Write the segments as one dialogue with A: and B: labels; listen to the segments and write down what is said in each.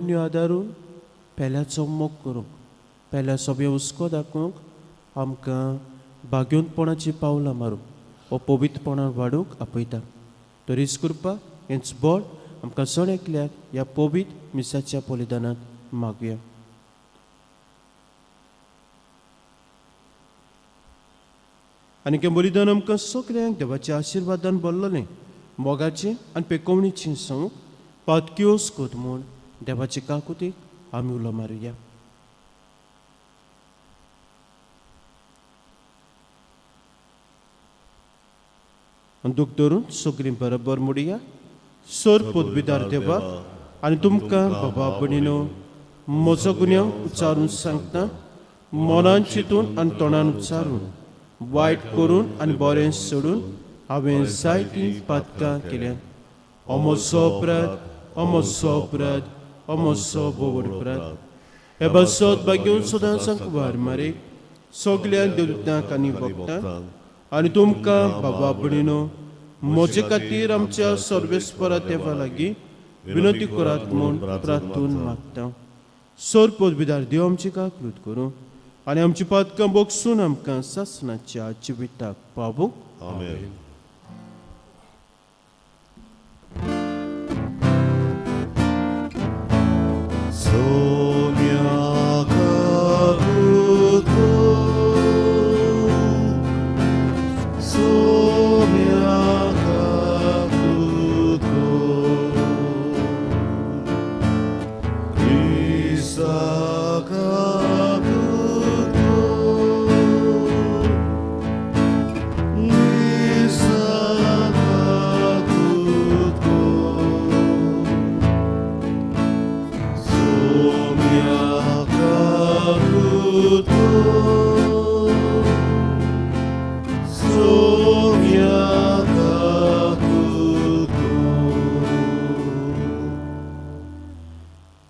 A: आदारून पेल्याचो मोग करूंक पेल्या सोबे हुस्को दाखोवंक आमकां बाग्योनपणाची पावलां मारूंक हो पवित्रपणान वाडूंक आपयता. तरीच करपाक हेंच बळ आमकां सण एकल्याक ह्या पवित्र मिसाच्या बलिदानांत मागुया. आनी हें बलिदान आमकां सगल्यांक देवाच्या आशिर्वादान भरलेलें मोगाचें आनी पेकोवणीचें सांगूंक पातक्योस कोत म्हूण देवाचे काकुतीक आमी उलो मारुया. दुख धरून सगळीं बरोबर म्हणुया. सोर पोतबिदार देवा आनी तुमकां बाबा भणीनो म्हजो गुन्यांव उच्चारून सांगता मनान चिंतून आनी तोंडान उच्चारून वायट करून आनी बरें सोडून हांवें जायतीं पातकां केल्यात. हो म्हजो अपराध, हो म्हजो अपराध, हो म्हजो बोवड अपराध. हे बसत बागेवन सदांच वार मारे सगळ्यांक देवतांक आनी भक्तांक आनी तुमकां बाबा भणीनो म्हजे खातीर आमच्या सर्वेस्परा देवा लागीं विनंती करात म्हूण प्रार्थून मागता. सोर पोतबिदार देव आमची काकूत करूं आनी आमची पातकां बोगसून आमकां सासणाच्या जिविताक पावूंक.
B: आमेन.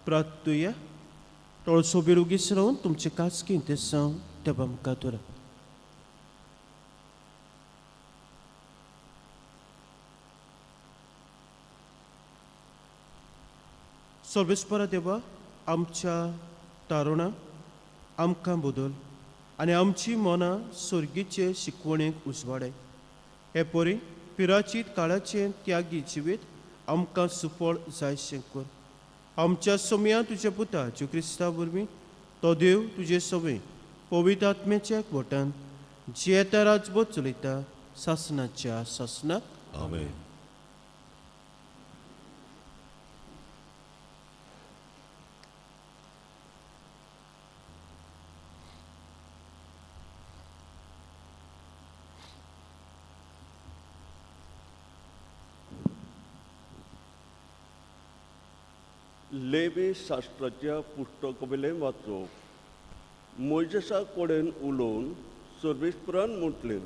A: प्रार्थुया. तळसोबीर उगीच रावन तुमचे कासकी ते सांग देवा आमकां धरा. सर्वेस्परा देवा आमच्या तारुणां आमकां बदल आनी आमची मनां सर्गीचे शिकवणेक उजवाडाय. हे परी पिराचीत काळाचे त्यागी जिवीत आमकां सुफळ जायशें कर. आमच्या समया तुज्या पुता ज्यो क्रिस्ता वरवीं तो देव तुजे सवे पवित्र आत्म्याच्या एकवटान जी येता राजवट चलयता सासणाच्या सासणाक.
B: आमेन.
C: लेवी शास्त्राच्या पुस्तक वयलें वाचप. मोइजेसा कडेन उलोवन सर्वेस्परान म्हटलें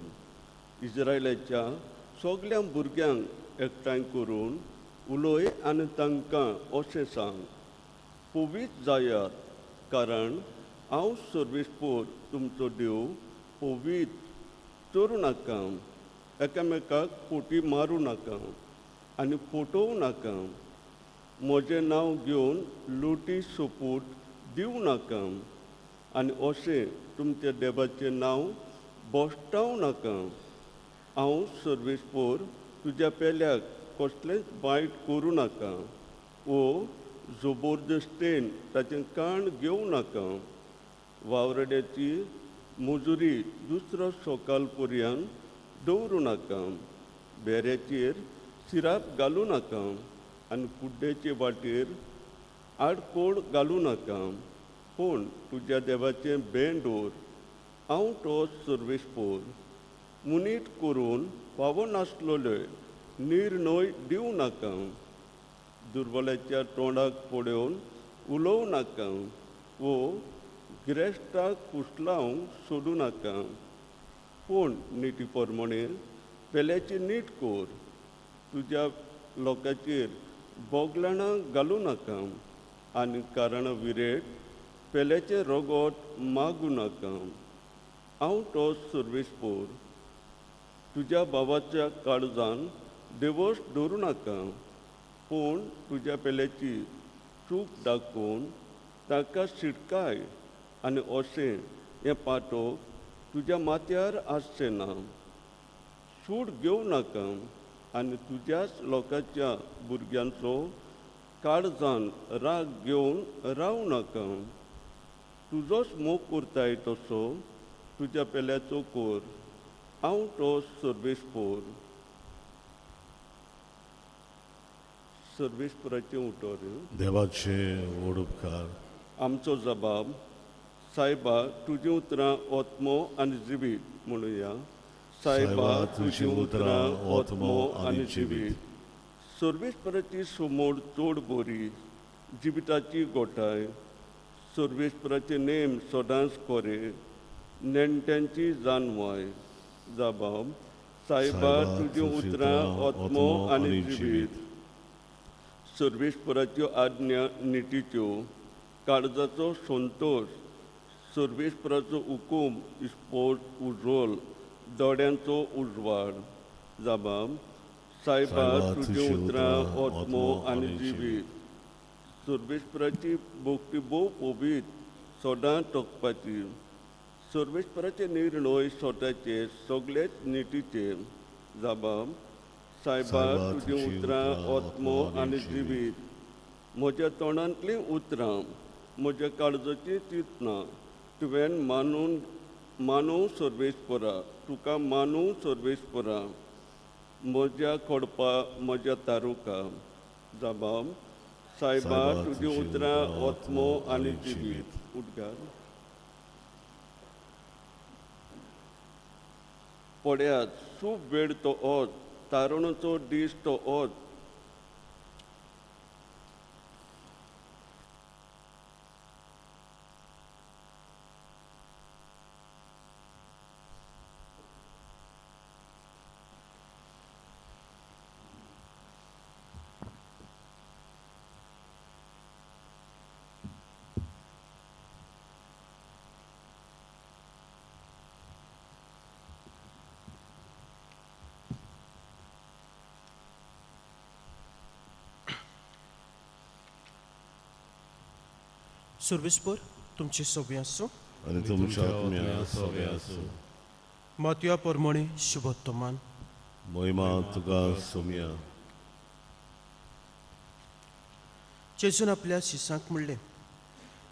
C: इस्रायलाच्या सगळ्या भुरग्यांक एकठांय करून उलय आनी तांकां अशें सांग पवित्र जायात कारण हांव सर्वेस्पर तुमचो देव पवित्र. चोरूं नाका, एकामेकाक फोटी मारूं नाका आनी फोटोवं नाका. म्हजें नांव घेवन लुटी सोपूट दिवं नाका आनी अशें तुमच्या देवाचें नांव बोश्टावं नाका. हांव सर्वेस्पर तुज्या पेल्याक कसलेंच वायट करूं नाका वो जबरदस्तेन ताचें काण घेवं नाका. वावरड्याची मजुरी दुसरो सकाल पर्यंत दवरूं नाका. बेऱ्याचेर सिराप घालूं नाका आनी कुड्डेचे वाटेर आडकोड घालूं नाका. पूण तुज्या देवाचें भें दवर. हांव तो सर्वेस्पर मुनीट करून फावो नासलोले निर्णय दिवं नाका. दुर्बलाच्या तोंडाक पडोवन उलोवं नाका वो गिरेस्ताक कुशलावंक सोडूं नाका. पूण निटी प्रमाणे पेल्याची नीट कर. तुज्या लोकांचेर बोगलाणां घालूं नाका आनी कारणा विरेट पेल्याचें रगत मागूं नाका. हांव तो सर्वेस्पर तुज्या भावाच्या काळजान दिवस दवरूं नाका. पूण तुज्या पेल्याची चूक दाखोवन ताका शिटकाय आनी अशें हें पाठोवप तुज्या माथ्यार आसचें ना. सूड घेवं नाका आनी तुज्याच लोकांच्या भुरग्यांचो काळजान राग घेवन रावं नाका. तुजोच मोग करताय तसो तुज्या पेल्याचो कोर. हांव तो सर्वेस्पोर. सर्वेस्पोराचें उतर.
B: देवाचे व्हड उपकार.
C: आमचो जबाब. सायबा तुजीं उतरां ओतमो आनी जिवीत म्हणुया. सायबा तुजीं उतरां ओतमो आनी जिवीत. सर्वेस्पराची समोर चड बरी, जिविताची गोठाय. सर्वेस्पराचे नेम सदांच कोरे, नेणट्यांची जानवाय. जबाब. सायबा तुजीं उतरां ओतमो आनी जिवीत. सर्वेस्पराच्यो आज्ञा नितीच्यो, काळजाचो संतोष. सर्वेस्पराचो हुकूम इस्पोट उजोल, दोळ्यांचो उजवाड. जबाब. सायबा तुजीं उतरां ओतमो आनी जिवीत. सर्वेस्पराची भोगती भोव पबीत, सदां तोखपाची. सर्वेस्पराचे निर्णय स्वताचे सगळेच नितीचे. जबाब. सायबा तुजीं उतरां ओतमो आनी जिवीत. म्हज्या तोंडांतलीं उतरां, म्हज्या काळजाची चिंतना तुवें मानूं सर्वेस्परा. तुका मानूं सर्वेस्परा. म्हज्या खोडपा म्हज्या तारुका. जबाब. सायबा तुजीं उतरां ओतमो आनी जिवीत. उद्गार. पळयात, सूप वेळ तो ओत, तारुणाचो दीस तो ओत.
A: सर्वेस्पर तुमची सगळी आसूं.
B: आनी तुमच्या आत्म्या सगळे आसूं.
A: मातया प्रमाणे शुभोत्तमान.
B: महिमा तुका सोम्या.
A: जेजून आपल्या शिसांक म्हणलें,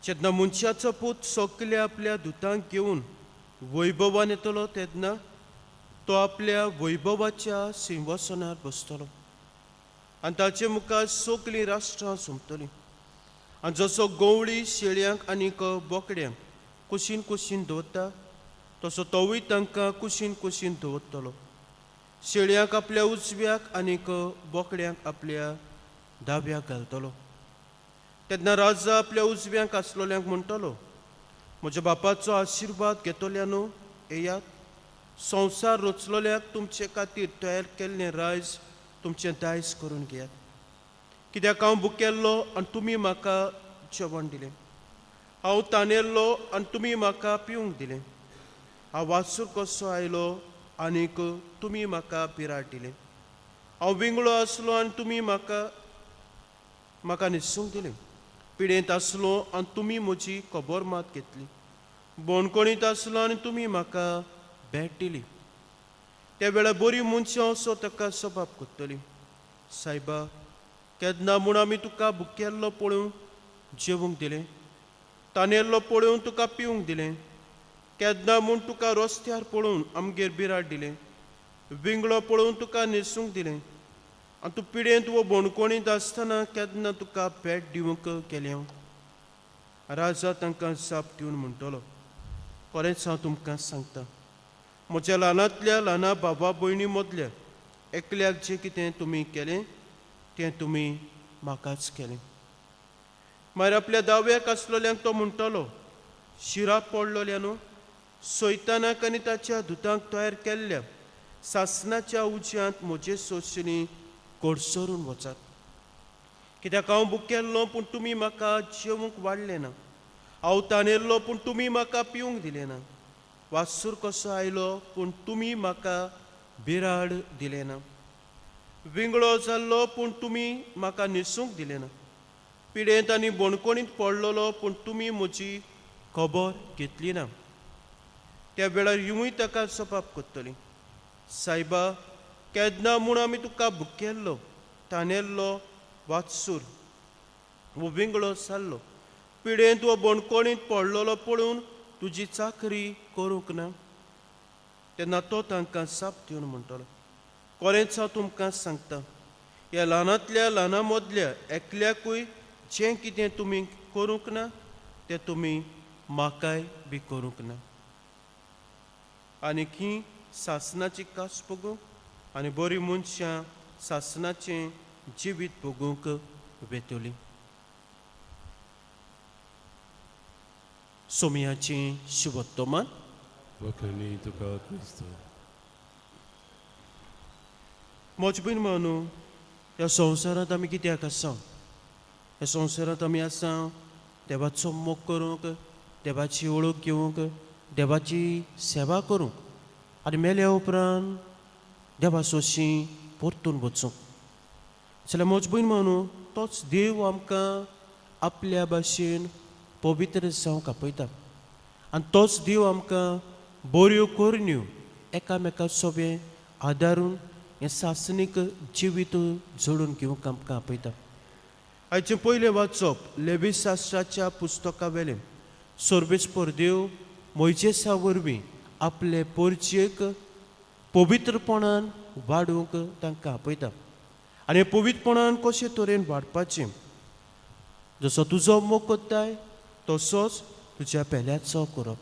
A: जेन्ना मनशाचो पूत सगल्या आपल्या दुतांक घेवन वैभवान येतलो तेन्ना तो आपल्या वैभवाच्या सिंहासनार बसतलो आनी ताचे मुखार सगलीं राष्ट्रां सोंपतलीं. आनी जसो गवळी शेळयांक आनीक बोकड्यांक कुशीन कुशीन दवरता तसो तोवूय तांकां कुशीन कुशीन दवरतलो. शेळयांक आपल्या उजव्याक आनीक बोकड्यांक आपल्या दाव्याक घालतलो. तेन्ना राजा आपल्या उजव्यांक आसलोल्यांक म्हणटलो, म्हज्या बापाचो आशिर्वाद घेतल्यानो येयात. संवसार रचलोल्याक तुमचे खातीर तयार केल्लें रायज तुमचें दायज करून घेयात. कित्याक हांव भुकेल्लो आनी तुमी म्हाका जेवण दिलें. हांव तानेल्लो आनी तुमी म्हाका पिवंक दिलें. हांव वासूर कसो आयलो आनीक तुमी म्हाका पिराट दिलें. हांव विंगळो आसलो आनी तुमी म्हाका न्हिसूंक दिलें. पिडेंत आसलो आनी तुमी म्हजी खबर मात घेतली. बोणकोणीत आसलो आनी तुमी म्हाका भेट दिली. त्या वेळार बरी मनशां असो ताका सबाब करतली. सायबा, केन्ना म्हूण आमी तुका भुकेल्लो पळोवन जेवूंक दिलें, तानेल्लो पळोवन तुका पिवंक दिलें. केन्ना म्हूण तुका रस्त्यार पळोवन आमगेर बिराड दिलें, विंगळो पळोवन तुका न्हेसूंक दिलें. आनी तूं पिडेंत वो बोणकोणीत आसतना केन्ना तुका भेट दिवंक गेलें हांव. राजा तांकां जाप दिवन म्हणटलो, खरेंच हांव तुमकां सांगतां, म्हज्या ल्हानांतल्या ल्हाना भावा भयणी मदल्या एकल्याक जें कितें तुमी केलें तें तुमी म्हाकाच केलें. मागीर आपल्या दाव्याक आसलोल्यांक तो म्हणटलो, शिराक पडलोल्यानो सैतानाक आनी ताच्या दुतांक तयार केल्ल्या सासणाच्या उज्यांत म्हजे सोंसणी घोडसरून वचात. कित्याक हांव भुकेल्लो पूण तुमी म्हाका जेवूंक वाडलें ना. हांव तानेल्लो पूण तुमी म्हाका पिवंक दिलें ना. वासूर कसो आयलो पूण तुमी म्हाका बिराड दिलें ना. विंगळो जाल्लो पूण तुमी म्हाका न्हेसूंक दिलें ना. पिडेंत आनी बोणकोणीत पडलोलो, पूण तुमी म्हजी खबर घेतली ना. त्या वेळार हिंवूय ताका जबाब करतली, सायबा, केन्ना म्हूण आमी तुका भुकेल्लो, तानेल्लो, वाचूर वो विंगडो सारलो, पिडेंत वो बोणकोणीत पडलोलो पळोवन तुजी चाकरी करूंक ना. तेन्ना तो तांकां साप दिवन म्हणटलो, खरेंच हांव तुमकां सांगता, ह्या ल्हानांतल्या ल्हाना मदल्या एकल्याकूय जें कितें तुमी करूंक ना तें तुमी म्हाकाय बी करूंक ना. आनी ही सासणाची कास भोगूंक आनी बरीं मनशां सासणाचें जिवीत भोगूंक वेतली. सोमयाचें शुभोत्तमान.
B: वखणी तुका क्रिस्त.
A: मोजबीन मानू, ह्या संवसारांत आमी कित्याक आसा? ह्या संवसारांत आमी आसा देवाचो मोग करूंक, देवाची ओळख घेवंक, देवाची सेवा करूंक आनी मेल्या उपरांत देवा सोशी परतून वचूंक. जाल्यार मोजबीन मानू, तोच देव आमकां आपल्या भाशेन पवित्र जावंक आपयता आनी तोच देव आमकां बऱ्यो करण्यो एकामेका सोबे आदारून हें सासणीक जिवीत जोडून घेवंक आमकां आपयता. आयचें पयलें वाचप लेवी शास्त्राच्या पुस्तका वेलें. सर्वेस्पर देव मोइजेसा वरवीं आपले परचेक पवित्रपणान वाडूंक तांकां आपयता. आनी हें पवित्रपणान कशे तरेन वाडपाचें? जसो तुजो मोग कोत्ताय तसोच तुज्या पेल्याचो करप,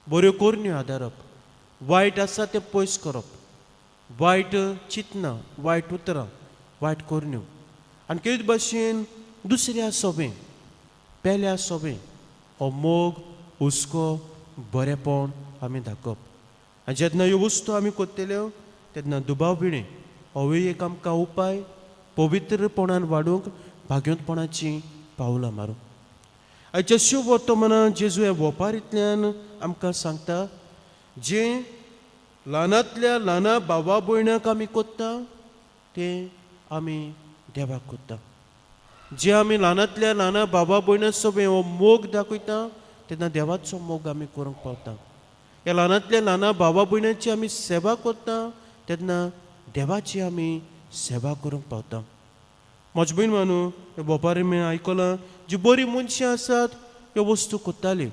A: बऱ्यो करण्यो आदारप, वायट आसा तें पयस करप, वायट चिंतनां, वायट उतरां, वायट करण्यो आनी केद भाशेन दुसऱ्या सोबें पेल्या सोबें हो मोग, हुस्को, बरेपण आमी दाखोवप. आनी जेन्ना ह्यो वस्तू आमी कोत्तेल्यो तेन्ना दुबावबिणें होवूय एक आमकां उपाय पवित्रपणान वाडूंक भाग्यवंतपणाची पावलां मारूंक. आयच्या शुभ वर्तमानांत जेजू ह्या वोपारींतल्यान आमकां सांगता, जें ल्हानांतल्या ल्हाना भावा भयणाक आमी कोत्ता तें आमी देवाक कोत्ता. जे आमी ल्हानांतल्या ल्हाना भावा भयणा सोबें हो मोग दाखयता तेन्ना देवाचो मोग आमी करूंक पावता. ह्या ल्हानांतल्या ल्हाना भावा भयणांची आमी सेवा कोत्ता तेन्ना देवाची आमी सेवा करूंक पावता. मोजबीन मानू, हे बोपारी मी आयकलां जी बरीं मनशां आसात ह्यो वस्तू कोत्तालीं,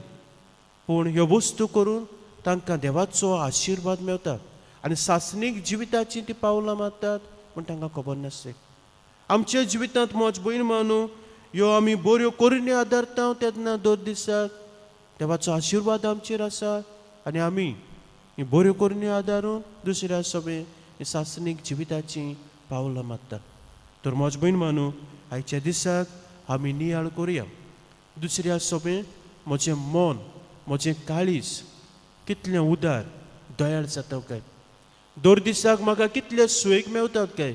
A: पूण ह्यो वस्तू करून तांकां देवाचो आशिर्वाद मेवता आनी सासणीक जिविताची ती पावलां मारतात पूण तांकां खबर नासता. आमच्या जिवितांत मोजबीन मानू, ह्यो आमी बऱ्यो करण्यो आदारता तेन्ना दर दिसाक देवाचो आशिर्वाद आमचेर आसा आनी आमी ही बऱ्यो करण्यो आदारून दुसऱ्या सोबें ही सासणीक जिविताची पावलां मारतात. तर मोजबीन मानू, आयच्या दिसाक आमी नियाळ करुया. दुसऱ्या सोबें म्हजें मन, म्हजें काळीज कितलें उदार, दयाळ जाता काय, दर दिसाक म्हाका कितले सुयेग मेवतात काय,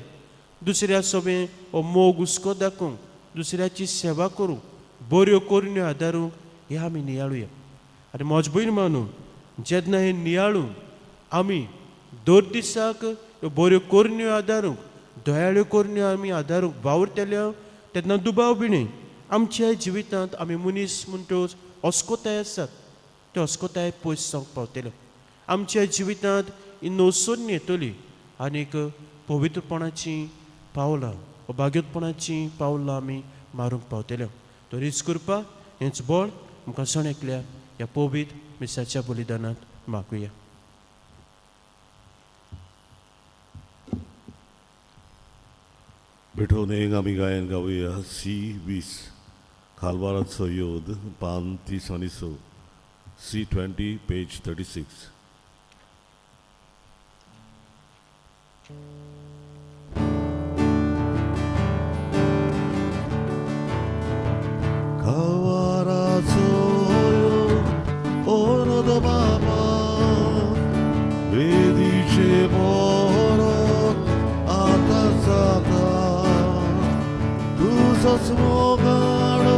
A: दुसऱ्या सोबें हो मोग हुस्को दाखोवंक, दुसऱ्याची सेवा करूंक, बऱ्यो करण्यो आदारूंक हे आमी नियाळुया. आनी मोजबीन मानू, जेन्ना हे नियाळून आमी दर दिसाक ह्यो बऱ्यो करण्यो आदारूंक, दयाळ्यो करण्यो आमी आदारूंक वावुरतल्यो तेन्ना दुबावबिणें आमच्या जिवितांत आमी मनीस म्हणटोच अस्कोताय आसात त्यो अस्कोताय पयस जावंक पावतल्यो. आमच्या जिवितांत ही नोसोन येतली आनीक पवित्रपणाची पावलां, भाग्यवंतपणाची पावलां आमी मारूंक पावतल्यो. तर हीच कृपा, हेंच बळ आमकां सणेकल्या ह्या पवित्र मिसाच्या बलिदानांत मागुया.
B: बेठोनेक आमी गायन गावुया C20 खालवाराचो योद पान 30 C20 पेज 36. खालवाराचो योद ओनद बाबा वेदीचे मोरोत आता जाता तुझोच मोगाड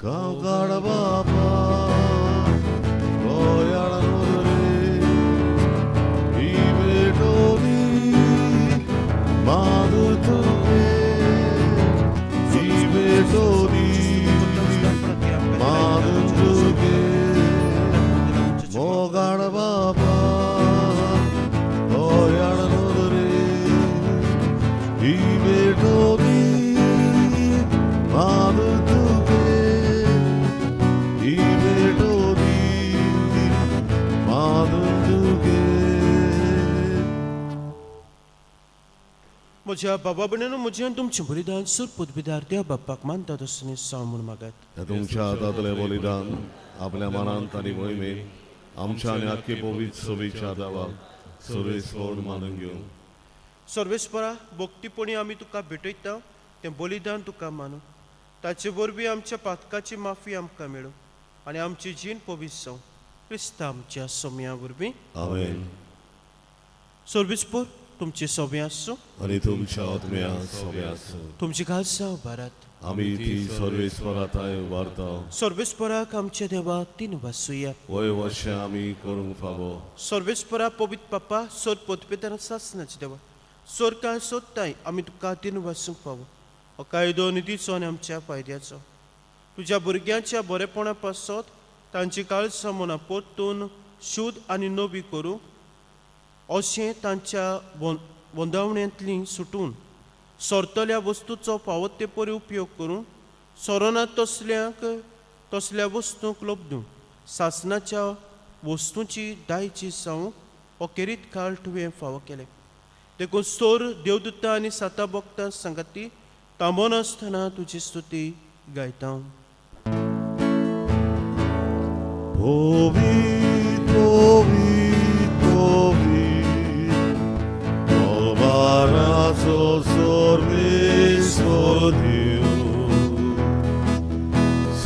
B: कागाड बाबा गोयाळ तुगे
A: म्हज्या बाबा भयणीनो म्हजें तुमचें बलिदान सूर पुदबिदार देव बाप्पाक मानता तसनी म्हूण मागात.
B: हे तुमच्या हातांतलें बलिदान आपल्या मनांत आनी मोहिमेंत आमच्या आनी आख्खे पवित्र सभेच्या देवाक सर्वेस्वर मानून घेवन
A: सर्वेस्परा भक्तीपणी आमी तुका भेटयता तें बलिदान तुका मानू. ताचे वरवीं आमच्या पातकाची माफी आमकां मेळूं आनी आमची जीण पवित्र जावं. क्रिस्ता आमच्या सोम्या वरवीं
B: आमेन.
A: सर्वेस्पर तुमची सोबी आसूं,
B: आनी तुमच्या आत्म्या सोबे आसूं.
A: तुमची खालसा उबारात.
B: आमी ती सर्वेस्वराताय वार्ता
A: सर्वेस्पराक आमच्या देवाक तीन वासूया.
B: वय वर्ष आमी करूंक फावो.
A: सर्वेस्परा पवित्र पापा सोर पोतपेतान सासनाचे देवा सोर कांय सोदताय आमी तुका तीन वासूंक फावो. हो कायदो निधीचो आनी आमच्या फायद्याचो. तुज्या भुरग्यांच्या बरेपणा पासत तांची काळजा मना परतून शुद्ध आनी नवी करूं अशें तांच्या वंदावण्यांतली सुटून सोरतल्या वस्तूचो फावो ते परी उपयोग करून सोरनात तसल्या वस्तूंक लबदूं सासनाच्या वस्तूंची दायची जावं अखेरीत काळ तुवें फावो केले. देखून सोर देवदूतां आनी साता भक्तां सांगाती थांबोन आसतना तुजी स्तुती गायता.
B: Povit, povit, povit, obarazo sorvesvor Dios,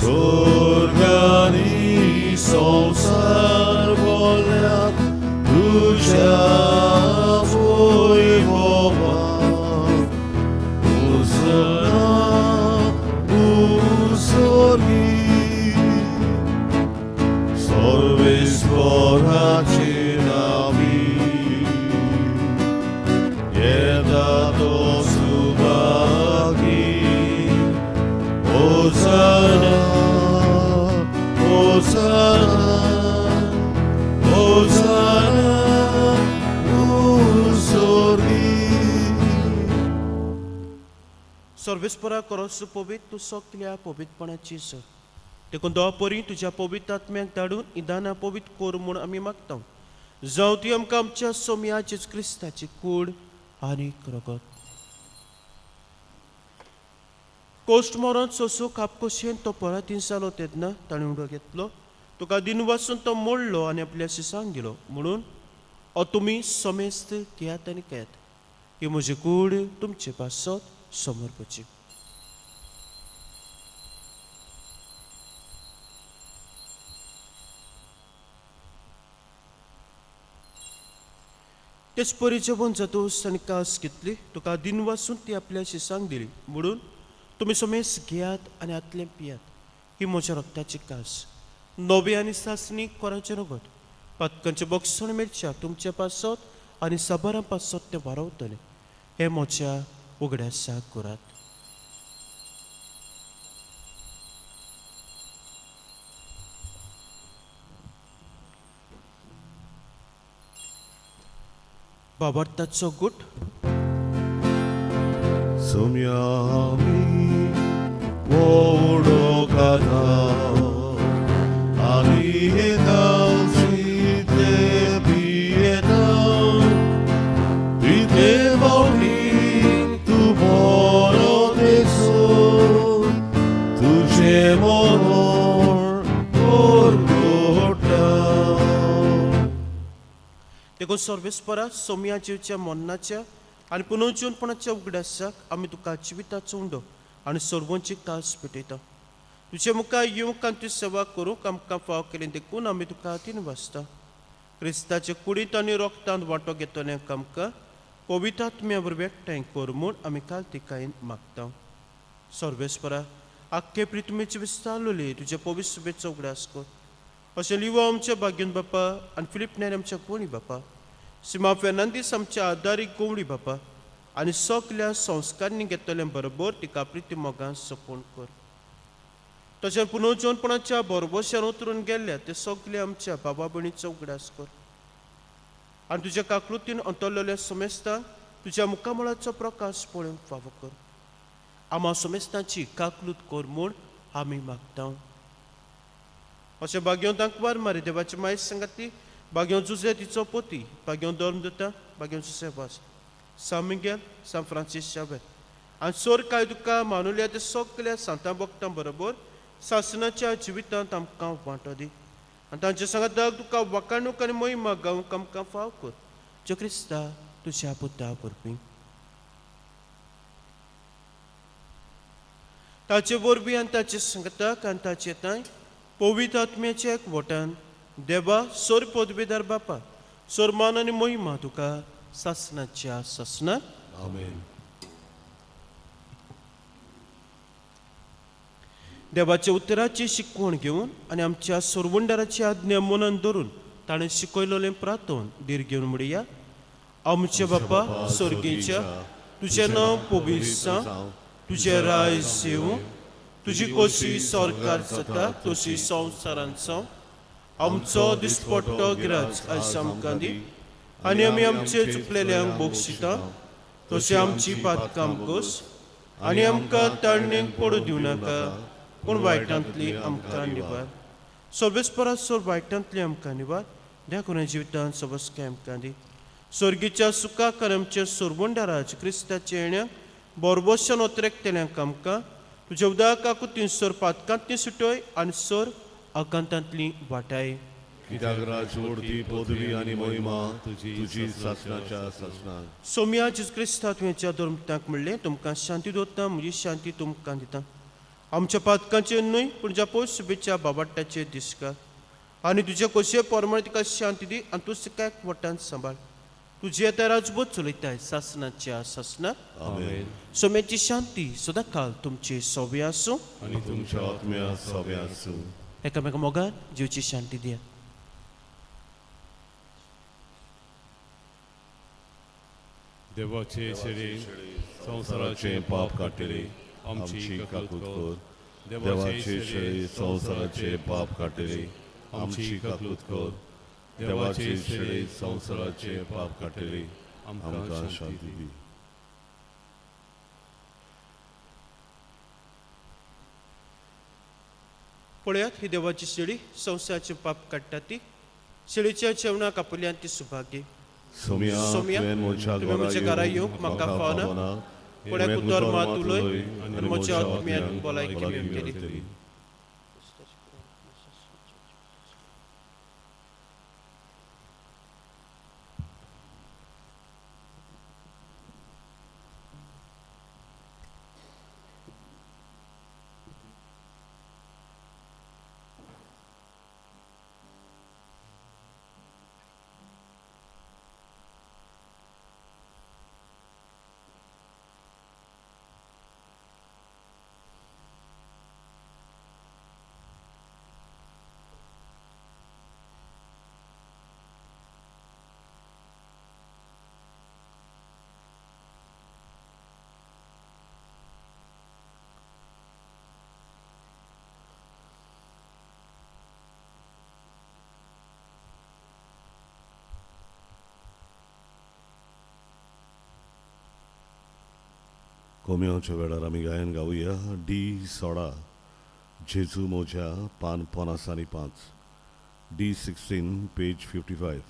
B: sorgani संसार बोल्यात तुझ्या वैभवात, उसना उसोरी सर्वेस्वराची नावी येतात सुभागी. होसाना होसाना होसाना उसोरी.
A: सर्वेस्परा करस पवित्र तूं सगल्या पवित्रपणाची सर. देखून दोन परी तुज्या पवित्र आत्म्याक धाडून इदाना पवित्र कोर म्हूण आमी मागता. जावं ती आमकां आमच्या सोम्याचीच क्रिस्ताची कूड आनी रगत. कोश्ट मरण सोसो कापकोशेन तो परातीन जालो तेन्ना ताणें उडो घेतलो. तुका दिन वाचून तो मोडलो आनी आपल्या शिसांक दिलो. म्हणून तुमी समेस्त घेयात आनी खेळात. ही म्हजी कूड तुमचे पासत समर्पची. तेच परी जेवण जातोस आनी कास घेतली. तुका दिन वाचून ती आपल्या शिसांक दिली. म्हणून तुमी समेस घेयात आनी आतलें पियात. ही म्हज्या रक्ताची कास नवे आनी सासणी कोराचें रगत पातकांचें बक्षण मेळच्या तुमच्या पासत आनी साबारां पासत तें वारवतलें. हें म्हज्या उगड्या साक करात. बाबार्ताचो गुट.
B: सोम्यामी वोडो काता आनी एकावसी ते पियेता. इथे बावटी तू बरो देसो तुझे मनोर ओरगोटा.
A: देखून सर्वेस्परा सोम्या जिवच्या मन्नाच्या आनी पुनर्जीवनपणाच्या उगड्यासाक आमी तुका जिविताचो उंडो आनी सर्वांची कास भेटयता. तुजे मुखार येवंक आनी तुजी सेवा करूंक आमकां फाव केलें देखून आमी तुका तीन वाजता. क्रिस्ताचे कुडींत आनी रोगतांत वांटो घेतल्यांक आमकां पवित्र आत्म्या वरवीं एकठांय कर म्हूण आमी काल तिकायेन मागता. सर्वेस्परा आख्खे प्रितमेचे विस्तारलोले तुजे पवित्र सभेचो उगडास कर. अशें लिवो आमच्या भाग्यन बापा आनी फिलीप नेर आमच्या कोणी बापा, सिमा फेर्नांदीस आमच्या आदारी गोवडी बापा आनी सगल्या संस्कारांनी घेतल्या बरोबर तिका प्रिती मोगान सपोण कर. तशें पुनर्जीवनपणाच्या बरोबरशान उतरून गेल्ल्या ते सगले आमच्या बाबा भयणीचो उगडास कर. आनी तुज्या काकृतीन अंतरलेल्या समेस्तांक तुज्या मुखामळाचो प्रकाश पळोवंक फावो कर. आम्हा समेस्तांची काकलूत कर म्हूण आमी मागता. अशें भाग्यवंतांक वार मारी देवाची मायज सांगाती Bagião José tico poti, bagião Dormdeta, bagião José Bas, São Miguel, São Francisco Xavier. Ang sor kayo duka manulia de sokle Santa Boktam barabar, sasanacha jiwitan tamkam wantadi. Antan sangat dag duka wakanu kan moi magaw kam faukut. Jo Krista tu siapa tahu berping. ताचे वरवीं आनी ताचे संगताक आनी ताचे तांय पवित्र आत्म्याचे एक वटान देवा सोर पदवीदार बापा सोर मान आनी महिमा तुका सासनाच्या सासनात
B: आमेन.
A: देवाच्या उतराची शिकवण घेवन आनी आमच्या सोरवंडाराची आज्ञा मनान धरून ताणें शिकयलोलें प्रार्थोन धीर घेवन म्हणया आमचे बापा स्वर्गीच्या तुजें नांव पवित्र जावं तुझे राय सेवू तुझी कशी सरकार जाता तशी संवसारांत जावं आमचो दिसपट्टो गिराज आयज आमकां दी आनी आमी आमचे चुकलेल्यांक बक्षिता तशें आमची पातकां घोस आनी आमकां ताळणेक पडू दिवं नाका पूण वायटांतली आमकां निवार सगळेच परस सोर वायटांतली आमकां निवार देकुना जिवितांत सबस्काय आमकां दी स्वर्गीच्या सुखाक आनी आमच्या सोरवंडाराज क्रिस्ताच्या येण्याक बोरबोशन ओतरेकतेल्यांक आमकां तुज्या उदकाकू तीन सोर पातकांतली सुटोय आनी सोर अकांतांतली वाटाय
B: कित्याक राजवडती पदवी आनी महिमा तुजी सासनाच्या सासनाक.
A: सोम्या जेजू क्रिस्ता तुवेंच्या धर्मतांक म्हणलें तुमकां शांती दवरता म्हजी शांती तुमकां दिता आमच्या पातकांचेर न्हय पूण ज्या पयस शुभेच्छा बाबाटाचेर दिसका आनी तुजे कशे परमळे तिका शांती दी आनी तूं सकाळीक वटान सांबाळ तुजी आतां राजभोत चलयताय सासनाच्या सासनाक.
B: आमेन.
A: सोम्याची शांती सदां काल तुमचे सोबे आसूं
B: आनी तुमच्या आत्म्या सोबे आसूं.
A: एकामेका मोगान जीवची शांती दिया.
D: देवाचे शेळे
B: संवसाराचे पाप काटिले आमची काकूत कर. देवाचे शेळे संवसाराचे पाप काटिले आमची काकूत कर. देवाचे शेळे संवसाराचे पाप काटिले आमकां शांती दी.
A: पळयात ही देवाची शेळी संवसाराचे पाप काडटा ती शेळीच्या जेवणाक आपल्यान ती सुभागी
B: सोम्या तुवें म्हज्या घरा येवंक म्हाका फावना
A: पळय कुतर मात उलय आनी म्हज्या आत्म्यान भलायकी मेळटली.
B: कोम्याच्या वेळार आमी गायन गावया D16 जेजू मोज्या पान 50 आनी 5 D16 पेज 55.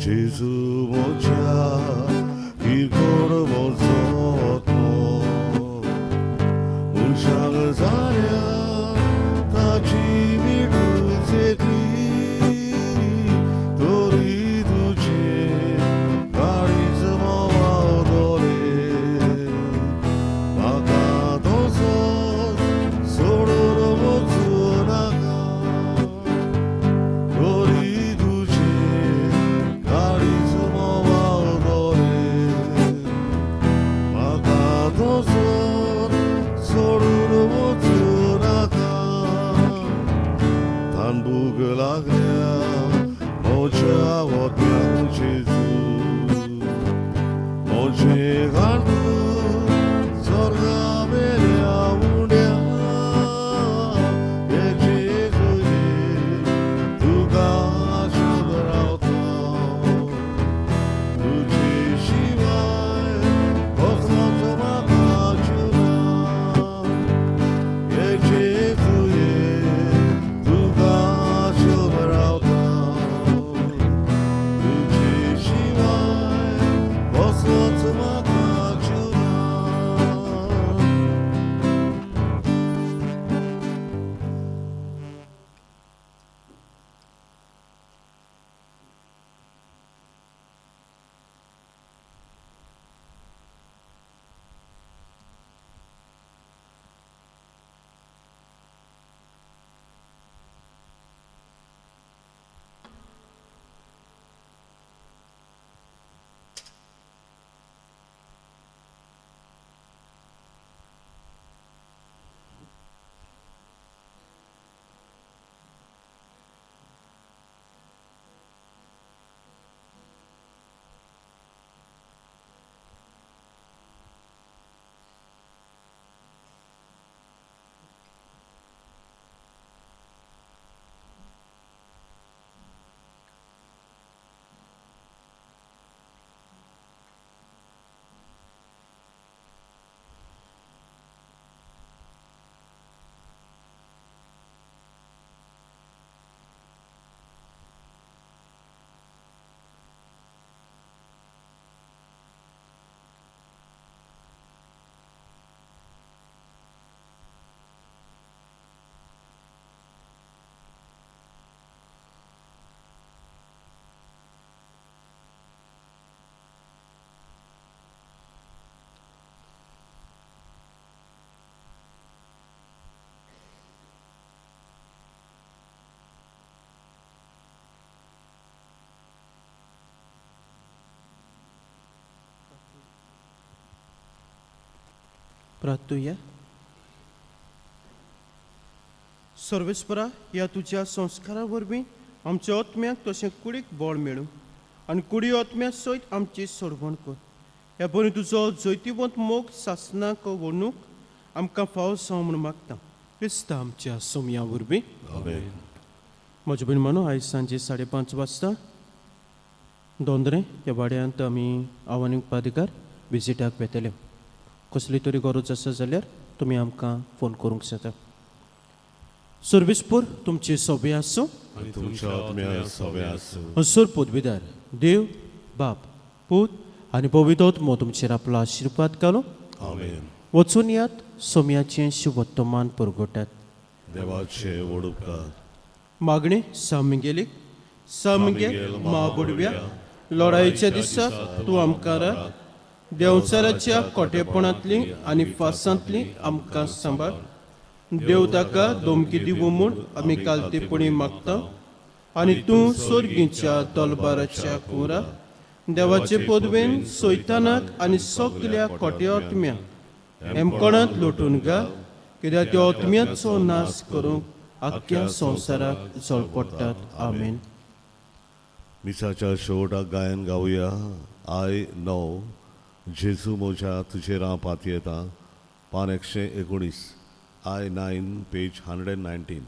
B: जेजू मोज्या ही गोड मोजोतो उशाल जाल्या ताची मिडूजेतली तोरी तुजे गाडीच मोवादोरे म्हाका तसोच सोडून वचूं नाका तोरी तुजे गाडीच मोवादोरे म्हाका तसोच सोडून वचूं
A: प्रार्थूया. सर्वेस्परा, ह्या तुज्या संस्कारा वरवीं आमच्या आत्म्याक तशें कुडीक बळ मेळूं आनी कुडी आत्म्या सयत आमची सोडवण कर. ह्या बरें तुजो जैतिवंत मोग सासनाक वणूक आमकां फावो जावं म्हूण मागता. क्रिस्ता आमच्या सोमया वरवीं.
B: आमेन.
A: म्हज्या बहीण म्हणून आयज सांजे 5:30 वाजता दोंदरे ह्या वाड्यांत आमी आव्हानीक उपाधिकार विजिटाक येतले. कसली तरी गरज आसा जाल्यार तुमी आमकां फोन करूंक जाता. सर्विसपूर तुमची सभे आसूं.
B: आनी तुमच्या आत्म्या सवे आसूं.
A: असोर पदवीदार देव बाप पूत आनी पवित्र आत्मो तुमचेर आपलो आशिर्वाद घालूं.
B: आमेन.
A: वचून यात सोम्याचें शुभ वर्तमान परगटात.
B: देवाचे व्हड उपकार.
A: मागणी सामिंगेलीक सामिंगेल महाबुडव्या लढाईच्या दिसाक तूं आमकां राख. देंवचाराच्या कोटेपणांतली आनी फासांतली आमकां सांबाळ. देव ताका धमकी दिवं म्हूण आमी कालतेपणी मागता. आनी तूं सोर्गीच्या तलबाराच्या कुरा देवाचे पदवेन सैतानाक आनी सगल्या खोट्या आत्म्या हेमकोणांत लोटून घाल. कित्याक त्या आत्म्याचो नाश करूंक आख्ख्या संवसाराक झळ पडटात. आमेन.
B: मिसाच्या शेवटाक गायन गावया. आय णव. जेजू म्हज्या तुजेर हांव पातयेतां. पान 119. I 9, page 119.